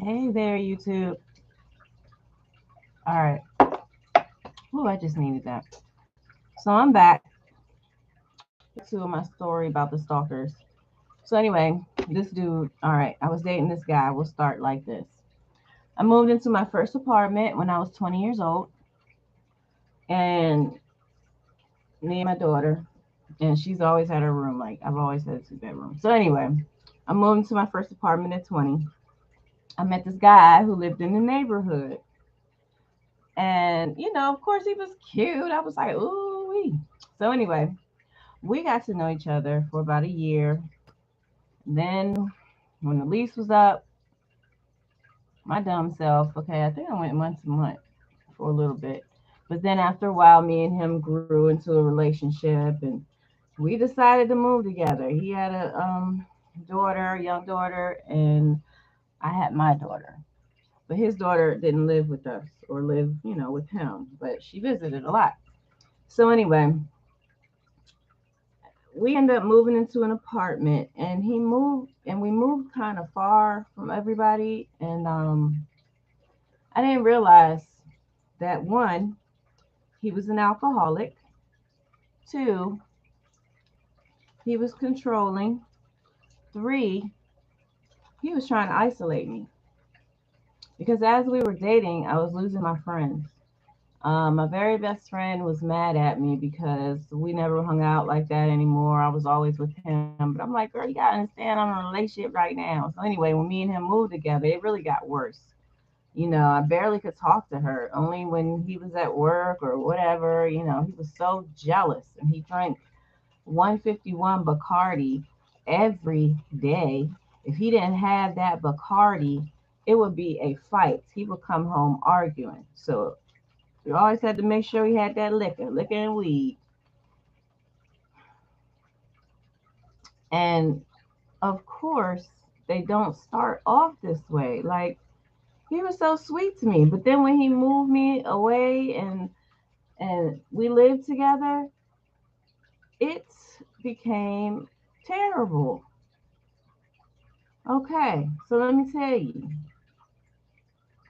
Hey there, YouTube. All right. Oh, I just needed that. So I'm back to my story about the stalkers. So anyway, this dude. All right, I was dating this guy. We'll start like this. I moved into my first apartment when I was 20 years old, and me and my daughter, and she's always had her room. Like I've always had a two-bedroom. So anyway, I moved into my first apartment at 20. I met this guy who lived in the neighborhood. And, of course, he was cute. I was like, ooh, wee. So, anyway, we got to know each other for about a year. Then, when the lease was up, my dumb self, okay, I think I went month to month for a little bit. But then, after a while, me and him grew into a relationship and we decided to move together. He had a young daughter, and I had my daughter. But his daughter didn't live with us or live, with him, but she visited a lot. So anyway, we ended up moving into an apartment, and we moved kind of far from everybody. And I didn't realize that one, he was an alcoholic. Two, he was controlling. Three, he was trying to isolate me because as we were dating, I was losing my friends. My very best friend was mad at me because we never hung out like that anymore. I was always with him. But I'm like, girl, you gotta understand I'm in a relationship right now. So anyway, when me and him moved together, it really got worse. I barely could talk to her. Only when he was at work or whatever, he was so jealous and he drank 151 Bacardi every day. If he didn't have that Bacardi, it would be a fight. He would come home arguing. So we always had to make sure he had that liquor and weed. And of course, they don't start off this way. Like he was so sweet to me, but then when he moved me away and we lived together, it became terrible. Okay, so let me tell you.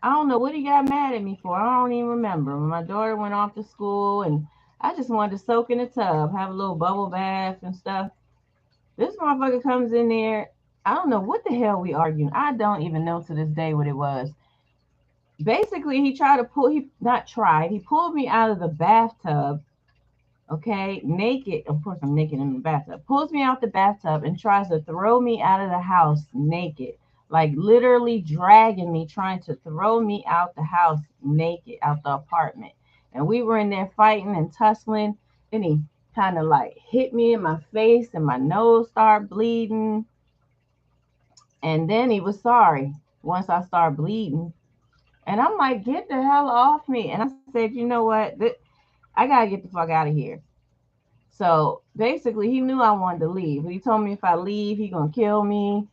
I don't know what he got mad at me for. I don't even remember. When my daughter went off to school and I just wanted to soak in the tub, have a little bubble bath and stuff. This motherfucker comes in there. I don't know what the hell we arguing. I don't even know to this day what it was. Basically, he tried to pull, he not tried, he pulled me out of the bathtub, okay, naked. Of course, I'm naked in the bathtub. Pulls me out the bathtub and tries to throw me out of the house naked. Like literally dragging me, trying to throw me out the house naked, out the apartment. And we were in there fighting and tussling. Then he kind of like hit me in my face and my nose started bleeding. And then he was sorry once I started bleeding. And I'm like, get the hell off me. And I said, you know what? I got to get the fuck out of here. So basically, he knew I wanted to leave. He told me if I leave, he gonna kill me.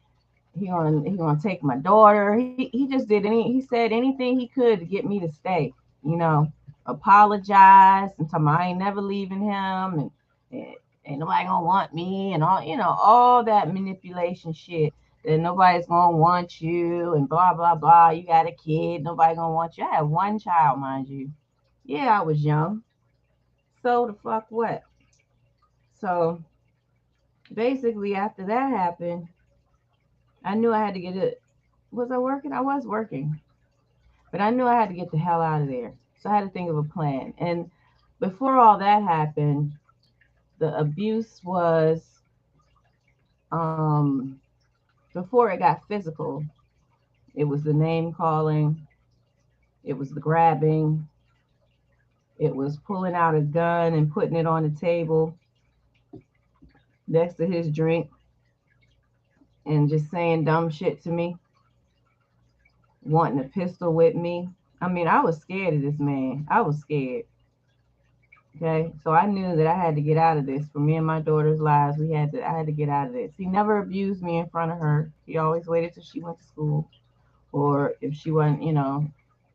He gonna take my daughter. He just did he said anything he could to get me to stay. You know, apologize and tell me I ain't never leaving him and ain't nobody gonna want me and all that manipulation shit. That nobody's gonna want you and blah blah blah. You got a kid, nobody gonna want you. I had one child, mind you. Yeah, I was young. So the fuck what? So basically, after that happened, I knew I had to get it. Was I working? I was working, but I knew I had to get the hell out of there. So I had to think of a plan. And before all that happened, the abuse was um, before it got physical. It was the name calling. It was the grabbing. It was pulling out a gun and putting it on the table next to his drink and just saying dumb shit to me, wanting a pistol with me. I mean, I was scared of this man. I was scared. Okay. So I knew that I had to get out of this for me and my daughter's lives. I had to get out of this. He never abused me in front of her. He always waited till she went to school. Or if she wasn't,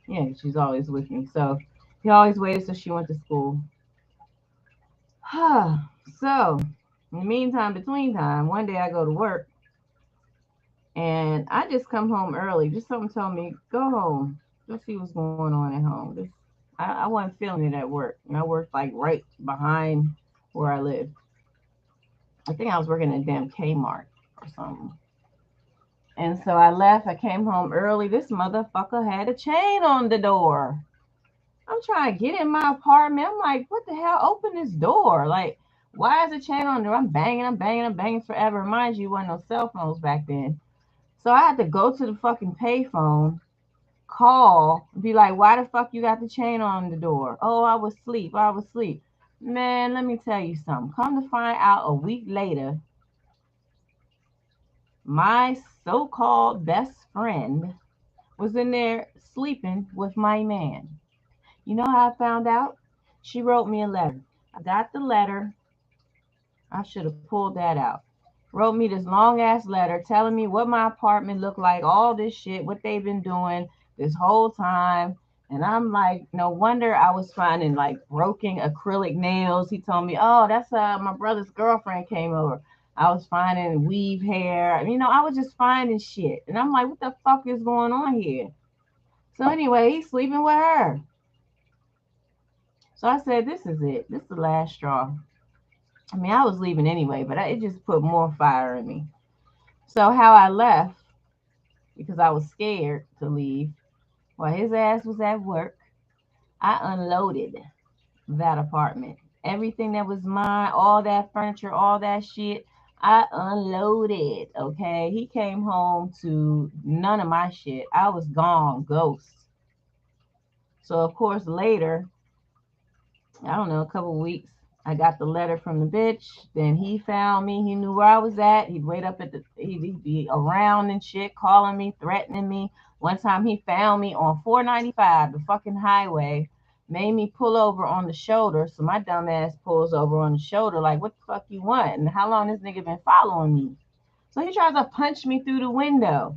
yeah, she's always with me. So he always waited till she went to school. So in the meantime, between time, one day I go to work And I just come home early. Just something told me, go home. Go see what's going on at home. I wasn't feeling it at work. And I worked like right behind where I live. I think I was working at damn Kmart or something. And so I left. I came home early. This motherfucker had a chain on the door. I'm trying to get in my apartment. I'm like, what the hell? Open this door. Like, why is the chain on there? I'm banging forever. Mind you, wasn't no cell phones back then. So I had to go to the fucking payphone, call, be like, why the fuck you got the chain on the door? Oh, I was asleep. I was asleep. Man, let me tell you something. Come to find out a week later, my so called best friend was in there sleeping with my man. You know how I found out? She wrote me a letter. I got the letter. I should have pulled that out. Wrote me this long ass letter telling me what my apartment looked like, all this shit, what they've been doing this whole time. And I'm like, no wonder I was finding like broken acrylic nails. He told me, oh, that's my brother's girlfriend came over. I was finding weave hair. You know, I was just finding shit. And I'm like, what the fuck is going on here? So anyway, he's sleeping with her. So I said, this is it. This is the last straw. I mean, I was leaving anyway, but it just put more fire in me. So how I left, because I was scared to leave, while his ass was at work, I unloaded that apartment. Everything that was mine, all that furniture, all that shit, I unloaded. Okay. He came home to none of my shit. I was gone, ghost. So of course later, I don't know, a couple weeks, I got the letter from the bitch. Then he found me. He knew where I was at. He'd wait up at he'd be around and shit, calling me, threatening me. One time he found me on 495, the fucking highway, made me pull over on the shoulder. So my dumb ass pulls over on the shoulder, like, what the fuck you want? And how long this nigga been following me? So he tries to punch me through the window.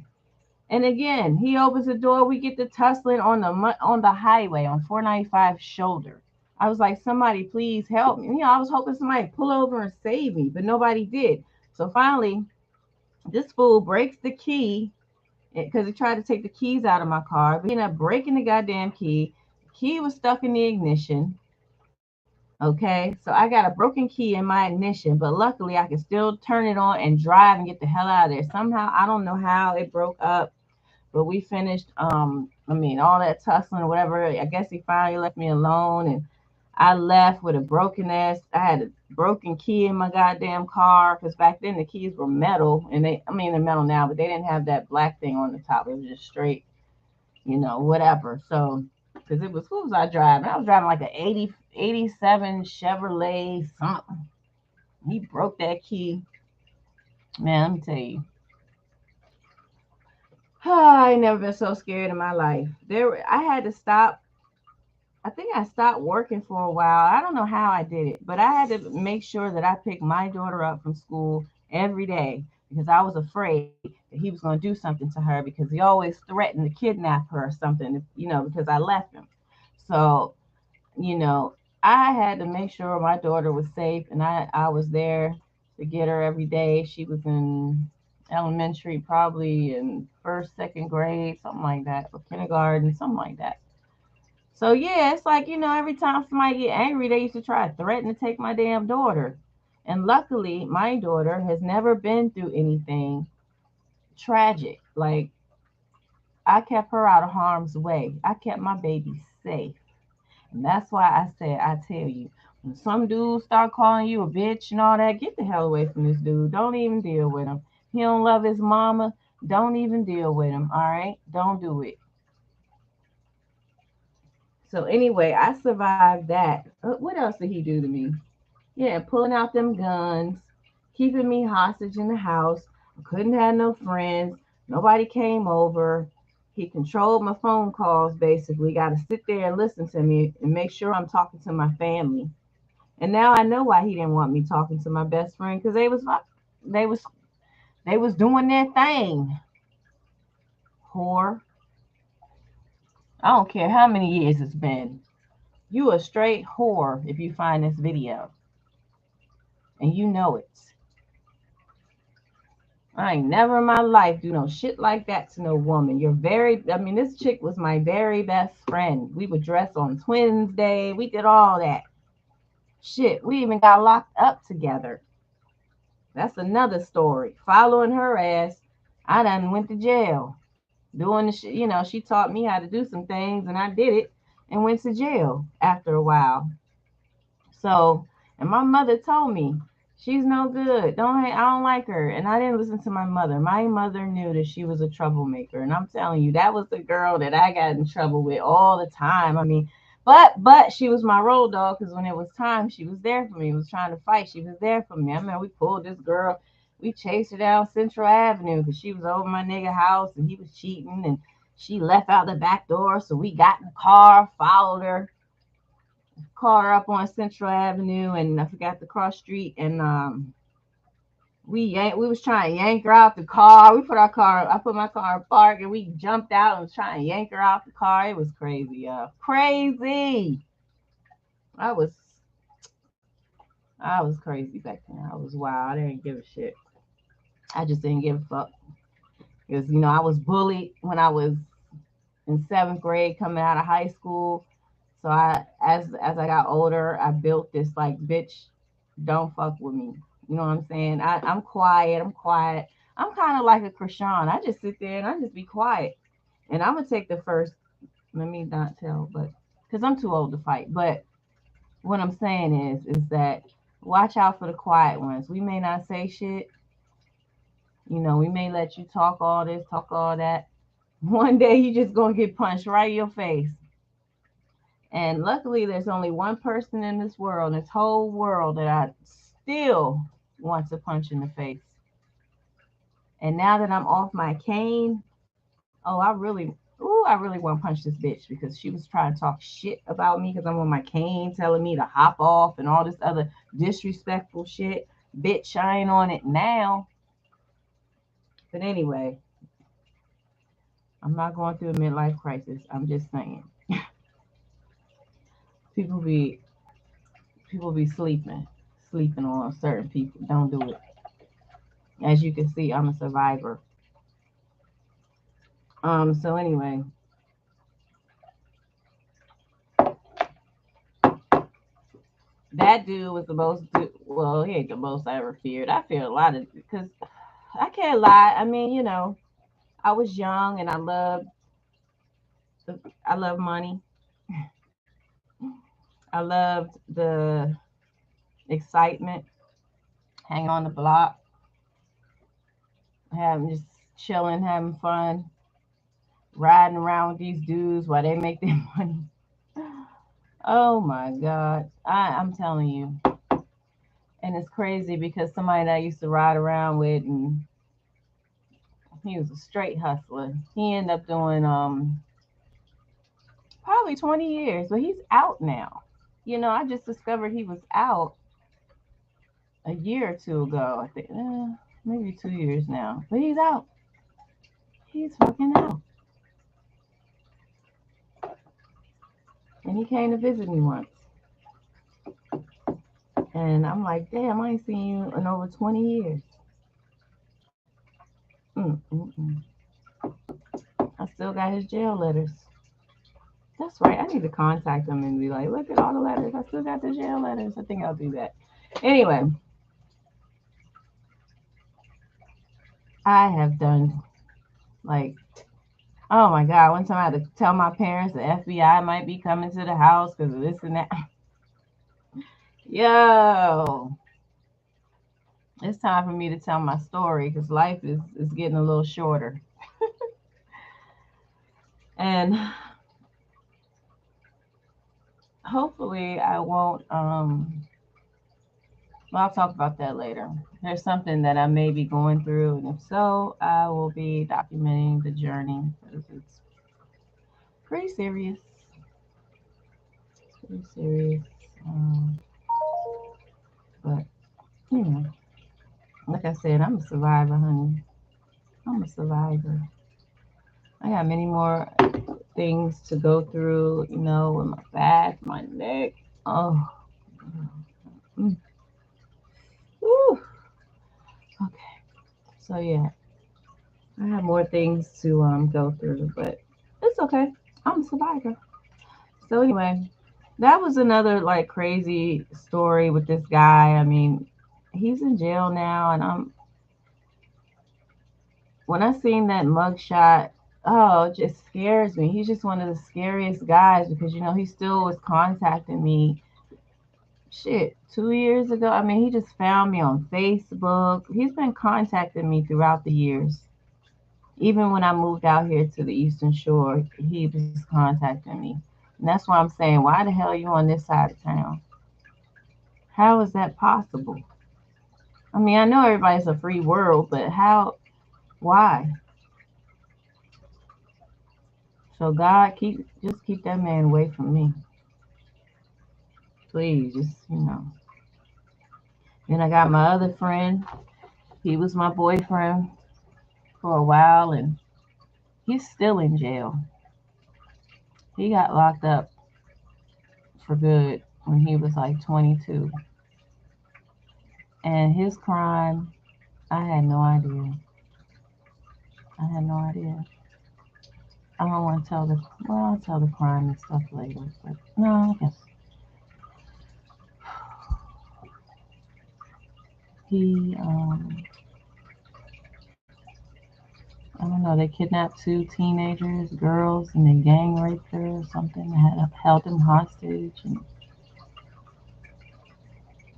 And again, he opens the door. We get to tussling on the highway on 495 shoulder. I was like, somebody please help me. You know, I was hoping somebody pull over and save me, but nobody did. So finally, this fool breaks the key because he tried to take the keys out of my car, but he ended up breaking the goddamn key. The key was stuck in the ignition. Okay, so I got a broken key in my ignition, but luckily I could still turn it on and drive and get the hell out of there. Somehow, I don't know how it broke up, but we finished. I mean, all that tussling or whatever. I guess he finally left me alone, and I left with a broken ass. I had a broken key in my goddamn car because back then the keys were metal, and I mean, they're metal now, but they didn't have that black thing on the top. It was just straight, whatever. So, because what was I driving? I was driving like a 87 Chevrolet something. He broke that key. Man, let me tell you. I ain't never been so scared in my life. I had to stop. I think I stopped working for a while. I don't know how I did it, but I had to make sure that I picked my daughter up from school every day because I was afraid that he was going to do something to her because he always threatened to kidnap her or something, because I left him. So, you know, I had to make sure my daughter was safe, and I was there to get her every day. She was in elementary, probably in first, second grade, something like that, or kindergarten, something like that. So yeah, it's like, every time somebody get angry, they used to try to threaten to take my damn daughter. And luckily, my daughter has never been through anything tragic. Like, I kept her out of harm's way. I kept my baby safe. And that's why I said, I tell you, when some dudes start calling you a bitch and all that, get the hell away from this dude. Don't even deal with him. He don't love his mama. Don't even deal with him. All right? Don't do it. So anyway, I survived that. What else did he do to me? Yeah, pulling out them guns, keeping me hostage in the house. I couldn't have no friends. Nobody came over. He controlled my phone calls basically. Got to sit there and listen to me and make sure I'm talking to my family. And now I know why he didn't want me talking to my best friend because they was they was doing their thing. Whore. I don't care how many years it's been. You a straight whore if you find this video. And you know it. I ain't never in my life do no shit like that to no woman. I mean, this chick was my very best friend. We would dress on Twins Day. We did all that. Shit, we even got locked up together. That's another story. Following her ass, I done went to jail. Doing the shit, she taught me how to do some things and I did it and went to jail after a while. So, and my mother told me she's no good. I don't like her. And I didn't listen to my mother. My mother knew that she was a troublemaker. And I'm telling you, that was the girl that I got in trouble with all the time. I mean, but she was my road dog because when it was time, she was there for me. It was trying to fight. She was there for me. I mean, we pulled this girl. We chased her down Central Avenue because she was over my nigga house and he was cheating and she left out the back door. So we got in the car, followed her, caught her up on Central Avenue, and I forgot the cross street, and we was trying to yank her out the car. I put my car in park, and we jumped out and was trying to yank her out the car. It was crazy, crazy. I was I was crazy back then. I was wild. I didn't give a shit. I just didn't give a fuck because I was bullied when I was in seventh grade coming out of high school. So as I got older, I built this like bitch, don't fuck with me. You know what I'm saying? I'm quiet. I'm quiet. I'm kind of like a Krishan. I just sit there and I just be quiet. And I'm gonna take the first. Let me not tell, but because I'm too old to fight. But what I'm saying is that watch out for the quiet ones. We may not say shit. We may let you talk all this, talk all that. One day you just gonna get punched right in your face. And luckily, there's only one person in this world, in this whole world, that I still want to punch in the face. And now that I'm off my cane, I really want to punch this bitch because she was trying to talk shit about me because I'm on my cane, telling me to hop off and all this other disrespectful shit. Bitch, I ain't on it now. But anyway, I'm not going through a midlife crisis. I'm just saying, people be people be sleeping on certain people. Don't do it. As you can see, I'm a survivor. So anyway, that dude was the most. Well, he ain't the most I ever feared. I feared a lot of because I can't lie. I mean, I was young and I love money. I loved the excitement, hanging on the block, having just chilling, having fun, riding around with these dudes while they make their money. Oh my God. I'm telling you. And it's crazy because somebody that I used to ride around with and he was a straight hustler. He ended up doing probably 20 years, but he's out now. I just discovered he was out a year or two ago. I think maybe 2 years now, but he's out. He's fucking out, and he came to visit me once, and I'm like, damn, I ain't seen you in over 20 years. Mm-mm-mm. I still got his jail letters. That's right. I need to contact him and be like, look at all the letters. I still got the jail letters. I think I'll do that. Anyway, I have done like, oh my God, one time I had to tell my parents the FBI might be coming to the house because of this and that. Yo, it's time for me to tell my story because life is getting a little shorter. And hopefully I won't well, I'll talk about that later. There's something that I may be going through, and if so, I will be documenting the journey because it's pretty serious. It's pretty serious. Um, but you know, like I said, I'm a survivor, honey. I'm a survivor. I got many more things to go through, with my back, my neck. Oh, mm. Whew. Okay. So yeah, I have more things to go through, but it's okay. I'm a survivor. So anyway, that was another like crazy story with this guy. I mean, he's in jail now, and when I seen that mugshot, oh, it just scares me. He's just one of the scariest guys because he still was contacting me. Shit, 2 years ago. I mean, he just found me on Facebook. He's been contacting me throughout the years. Even when I moved out here to the Eastern Shore, he was contacting me. And that's why I'm saying, why the hell are you on this side of town? How is that possible? I mean, I know everybody's a free world, but how? Why? So God, keep that man away from me, please. Just. Then I got my other friend. He was my boyfriend for a while, and he's still in jail. He got locked up for good when he was like 22, and his crime, I had no idea. I had no idea. I don't want to tell the well, I'll tell the crime and stuff later, but no, I guess he I don't know, they kidnapped two teenagers, girls, and they gang raped her or something. They had held him hostage, and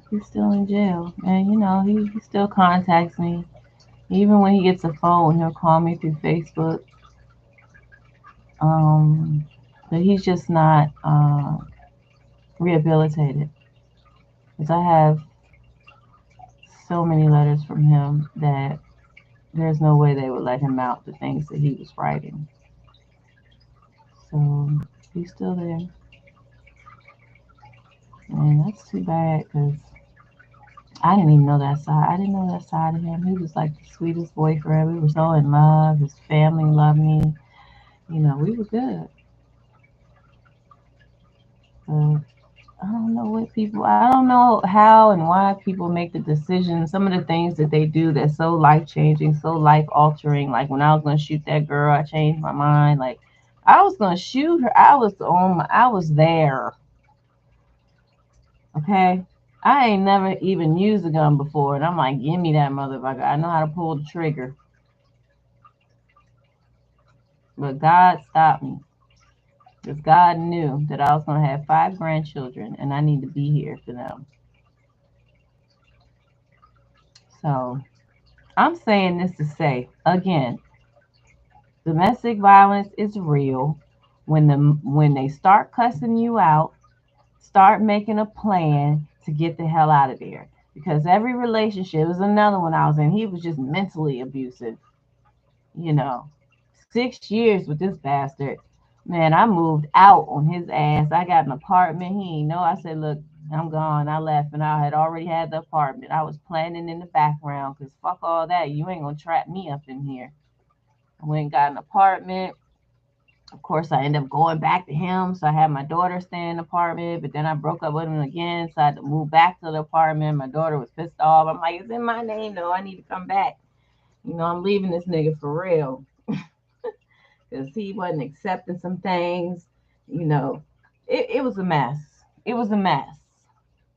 he's still in jail. And he still contacts me. Even when he gets a phone, he'll call me through Facebook. Um, but he's just not rehabilitated because I have so many letters from him that there's no way they would let him out the things that he was writing. So he's still there, and that's too bad because I didn't even know that side. I didn't know that side of him. He was like the sweetest boyfriend. We were so in love. His family loved me. We were good. But I don't know what people. I don't know how and why people make the decisions. Some of the things that they do that's so life changing, so life altering. Like when I was gonna shoot that girl, I changed my mind. Like I was gonna shoot her. I was there. Okay. I ain't never even used a gun before, and I'm like, give me that motherfucker. I know how to pull the trigger. But God stopped me because God knew that I was going to have 5 grandchildren and I need to be here for them. So I'm saying this to say again, domestic violence is real. When they start cussing you out, start making a plan to get the hell out of there. Because every relationship was another one I was in. He was just mentally abusive. you know, 6 years with this bastard. Man, I moved out on his ass. I got an apartment. He ain't know. I said, look, I'm gone. I left and I had already had the apartment. I was planning in the background because fuck all that. You ain't going to trap me up in here. I went and got an apartment. Of course, I ended up going back to him. So I had my daughter stay in the apartment, but then I broke up with him again. So I had to move back to the apartment. My daughter was pissed off. I'm like, it's in my name. No, I need to come back. I'm leaving this nigga for real because he wasn't accepting some things. You know, it was a mess. It was a mess.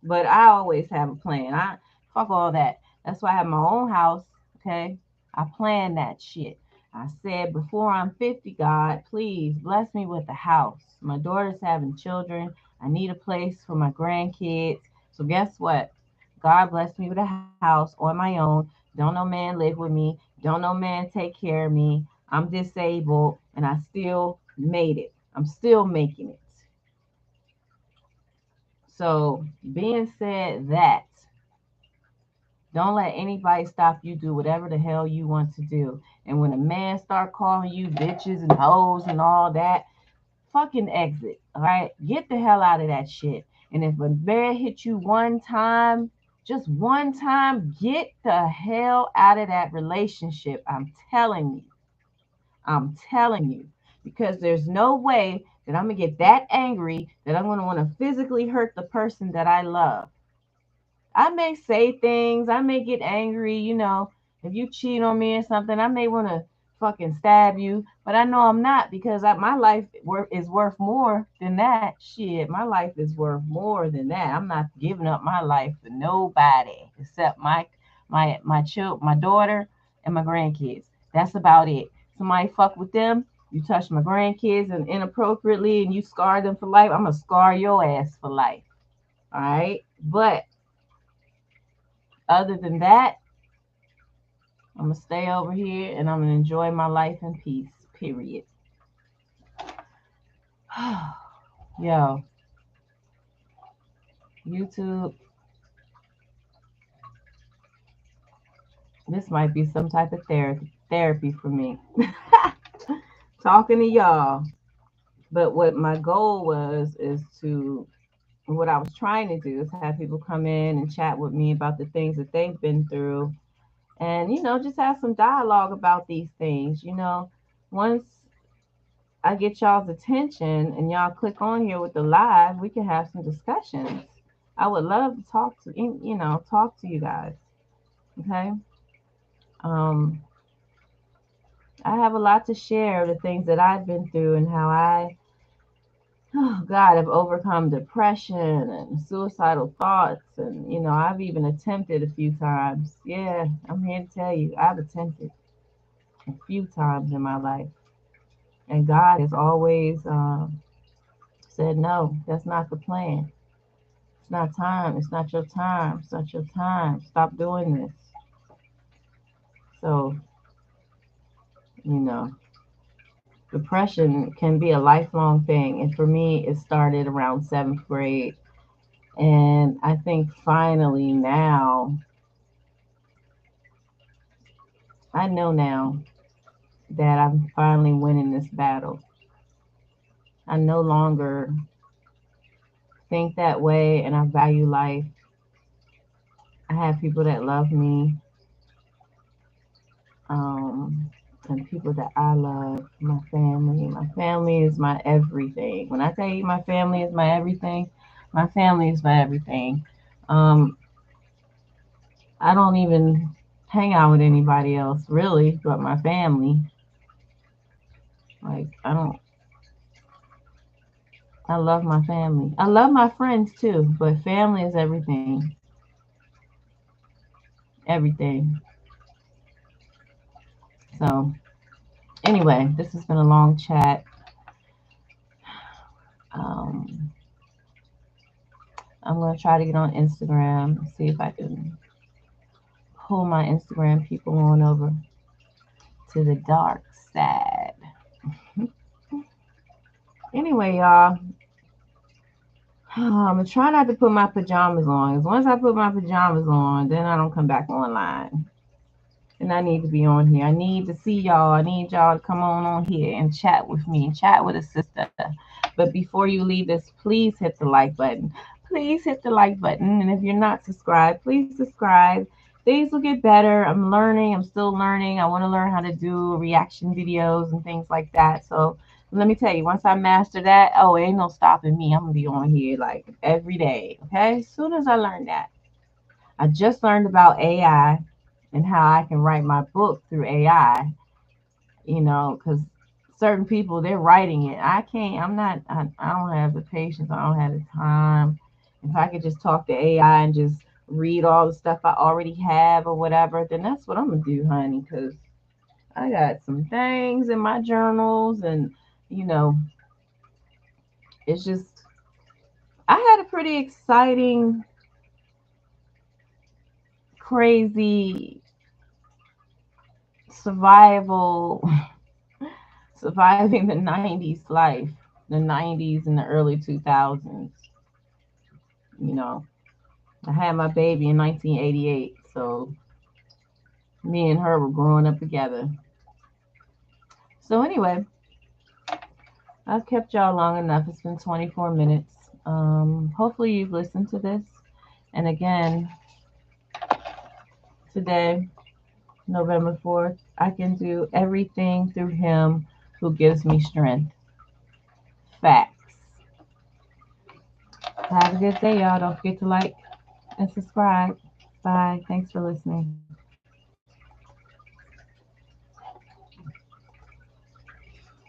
But I always have a plan. I fuck all that. That's why I have my own house. Okay, I plan that shit. I said before I'm 50, God, please bless me with a house. My daughter's having children. I need a place for my grandkids. So guess what? God blessed me with a house on my own. Don't no man live with me. Don't no man take care of me. I'm disabled and I still made it. I'm still making it. So, being said that, don't let anybody stop you do whatever the hell you want to do. And when a man start calling you bitches and hoes and all that, fucking exit. All right, get the hell out of that shit. And if a man hit you one time, just one time, get the hell out of that relationship. I'm telling you. I'm telling you. Because there's no way that I'm going to get that angry that I'm going to want to physically hurt the person that I love. I may say things, I may get angry, If you cheat on me or something, I may want to fucking stab you, but I know I'm not because my life is worth more than that. Shit, my life is worth more than that. I'm not giving up my life for nobody except my daughter and my grandkids. That's about it. Somebody fuck with them, you touch my grandkids and inappropriately, and you scar them for life. I'm gonna scar your ass for life. All right, but other than that, I'm gonna stay over here and I'm gonna enjoy my life in peace. Period. Yo, YouTube, this might be some type of therapy for me. Talking to y'all. But what my goal was is to what I was trying to do is have people come in and chat with me about the things that they've been through and just have some dialogue about these things. Once I get y'all's attention and y'all click on here with the live, we can have some discussions. I would love to talk to you guys. Okay. Um, I have a lot to share the things that I've been through and how oh God, have overcome depression and suicidal thoughts. And, I've even attempted a few times. Yeah, I'm here to tell you, I've attempted a few times in my life. And God has always said, no, that's not the plan. It's not time. It's not your time. It's not your time. Stop doing this. So, you know, depression can be a lifelong thing. And for me, it started around seventh grade. And I think finally now, I know now that I'm finally winning this battle. I no longer think that way and I value life. I have people that love me, um, and people that I love, my family. My family is my everything. When I tell you my family is my everything, my family is my everything. Um, I don't even hang out with anybody else really but my family. Like, I love my family. I love my friends too, but family is everything. Everything. So, anyway, this has been a long chat. Um, I'm going to try to get on Instagram and see if I can pull my Instagram people on over to the dark side. Anyway, y'all, I'm going to try not to put my pajamas on. Because once I put my pajamas on, then I don't come back online. And I need to be on here. I need to see y'all. I need y'all to come on here and chat with me, chat with a sister. But before you leave this, please hit the like button. Please hit the like button. And if you're not subscribed, please subscribe. Things will get better. I'm learning. I'm still learning. I want to learn how to do reaction videos and things like that. So let me tell you, once I master that, oh, ain't no stopping me. I'm going to be on here like every day. Okay? As soon as I learn that. I just learned about AI and how I can write my book through AI, because certain people, they're writing it. I can't, I don't have the patience. I don't have the time. If I could just talk to AI and just read all the stuff I already have or whatever, then that's what I'm going to do, honey, because I got some things in my journals and, you know, it's just, I had a pretty exciting, crazy survival surviving the 90s life, the 90s and the early 2000s. You know, I had my baby in 1988, so me and her were growing up together. So, anyway, I've kept y'all long enough. It's been 24 minutes. Hopefully, you've listened to this. And again, today, November 4th, I can do everything through Him who gives me strength. Facts. Have a good day, y'all. Don't forget to like and subscribe. Bye. Thanks for listening.